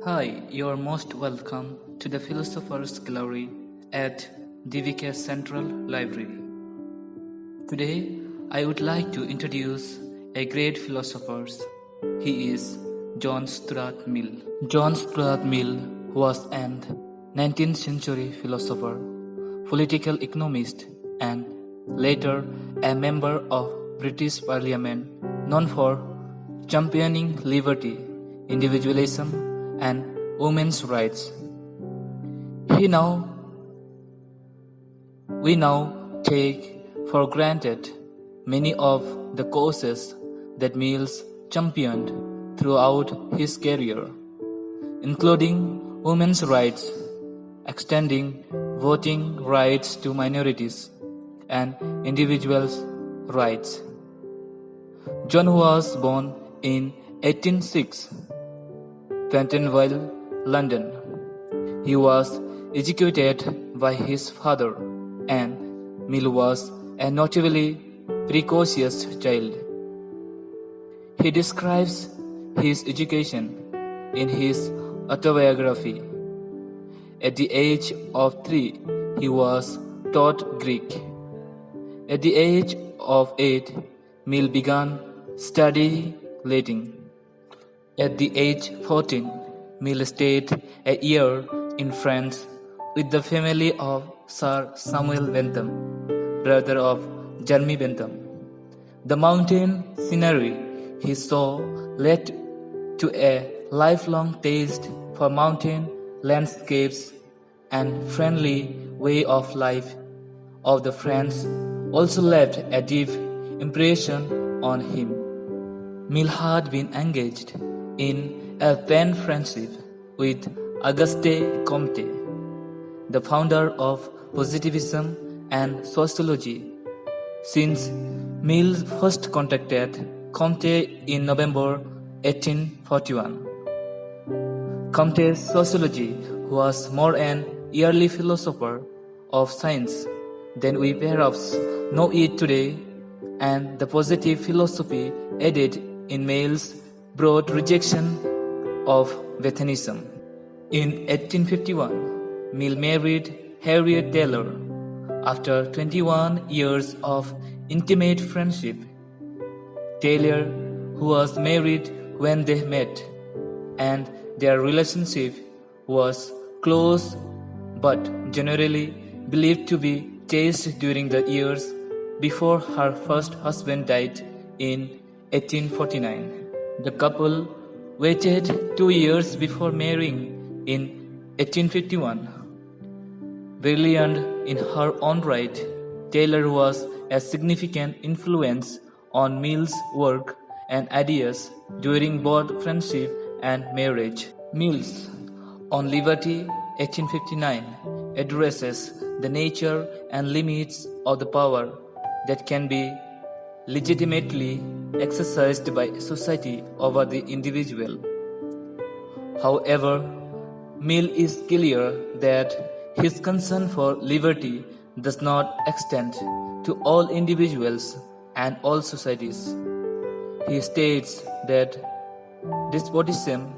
Hi, you're most welcome to the Philosopher's Gallery at DVK Central Library. Today, I would like to introduce a great philosopher. He is John Stuart Mill. John Stuart Mill was an 19th century philosopher, political economist, and later a member of British Parliament known for championing liberty, individualism, and women's rights. He now We now take for granted many of the causes that Mills championed throughout his career, including women's rights, extending voting rights to minorities, and individuals' rights. John was born in 1806, Pentonville, London. He was educated by his father, and Mill was a notably precocious child. He describes his education in his autobiography. At the age of 3, he was taught Greek. At the age of 8, Mill began studying Latin. At the age 14, Mill stayed a year in France with the family of Sir Samuel Bentham, brother of Jeremy Bentham. The mountain scenery he saw led to a lifelong taste for mountain landscapes and friendly way of life of the French also left a deep impression on him. Mill had been engaged in a pen friendship with Auguste Comte, the founder of positivism and sociology, since Mill first contacted Comte in November 1841. Comte's sociology was more an early philosopher of science than we perhaps know it today, and the positive philosophy aided in Mill's broad rejection of Benthamism. In 1851, Mill married Harriet Taylor. After 21 years of intimate friendship, Taylor, who was married when they met, and their relationship was close but generally believed to be chaste during the years before her first husband died in 1849. The couple waited 2 years before marrying in 1851. Brilliant in her own right, Taylor was a significant influence on Mill's work and ideas during both friendship and marriage. Mill's On Liberty, 1859, addresses the nature and limits of the power that can be legitimately exercised by society over the individual. However, Mill is clear that his concern for liberty does not extend to all individuals and all societies. He states that despotism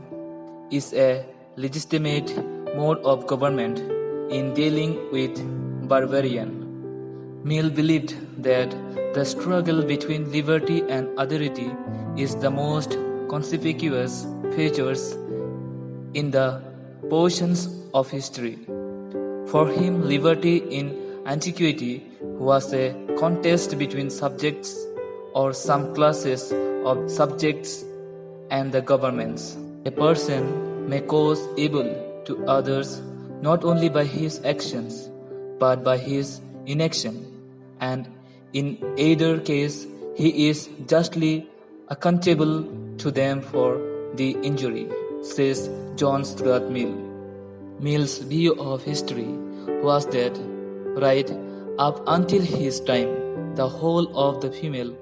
is a legitimate mode of government in dealing with barbarian. Mill believed that the struggle between liberty and authority is the most conspicuous features in the portions of history. For him, liberty in antiquity was a contest between subjects or some classes of subjects and the governments. A person may cause evil to others not only by his actions but by his inaction, and in either case he is justly accountable to them for the injury, says John Stuart Mill. Mill's view of history was that right up until his time, the whole of the female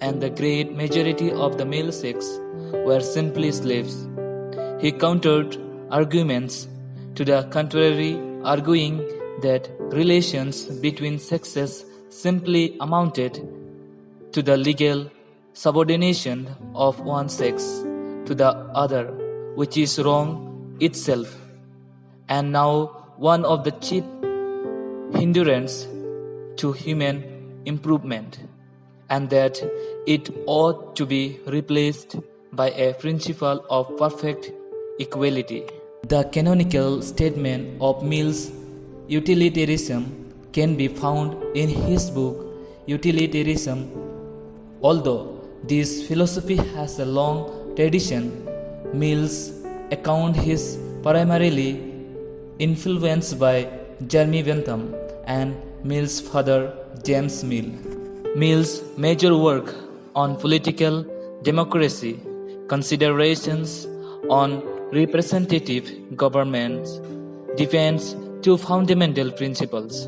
and the great majority of the male sex were simply slaves. He countered arguments to the contrary, arguing that relations between sexes simply amounted to the legal subordination of one sex to the other, which is wrong itself, and now one of the chief hindrance to human improvement, and that it ought to be replaced by a principle of perfect equality. The canonical statement of Mill's utilitarianism can be found in his book Utilitarianism. Although this philosophy has a long tradition, Mill's account is primarily influenced by Jeremy Bentham and Mill's father James Mill. Mill's major work on political democracy, Considerations on Representative Governments, defends two fundamental principles: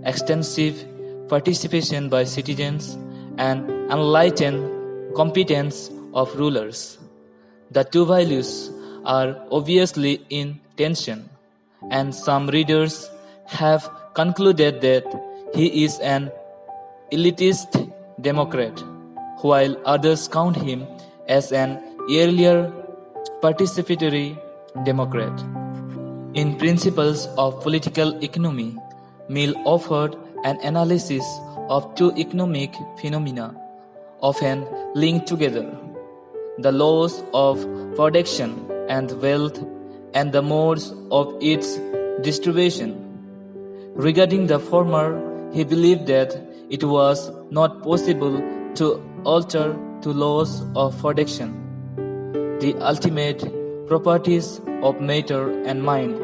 extensive participation by citizens and enlightened competence of rulers. The two values are obviously in tension, and some readers have concluded that he is an elitist Democrat, while others count him as an earlier participatory Democrat. In Principles of Political Economy, Mill offered an analysis of two economic phenomena often linked together: the laws of production and wealth and the modes of its distribution. Regarding the former, he believed that it was not possible to alter the laws of production, the ultimate properties of matter and mind,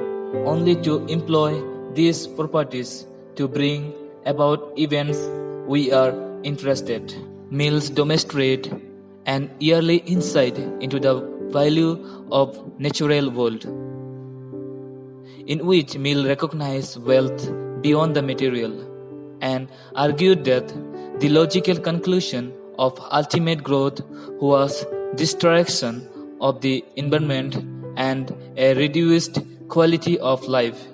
only to employ these properties to bring about events we are interested. Mills demonstrate an early insight into the value of natural world, in which Mill recognized wealth beyond the material, and argued that the logical conclusion of ultimate growth was destruction of the environment and a reduced quality of life.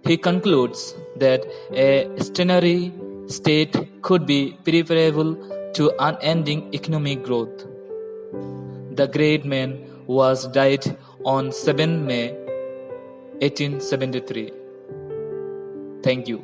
He concludes that a stationary state could be preferable to unending economic growth. The great man was died on 7 May 1873. Thank you.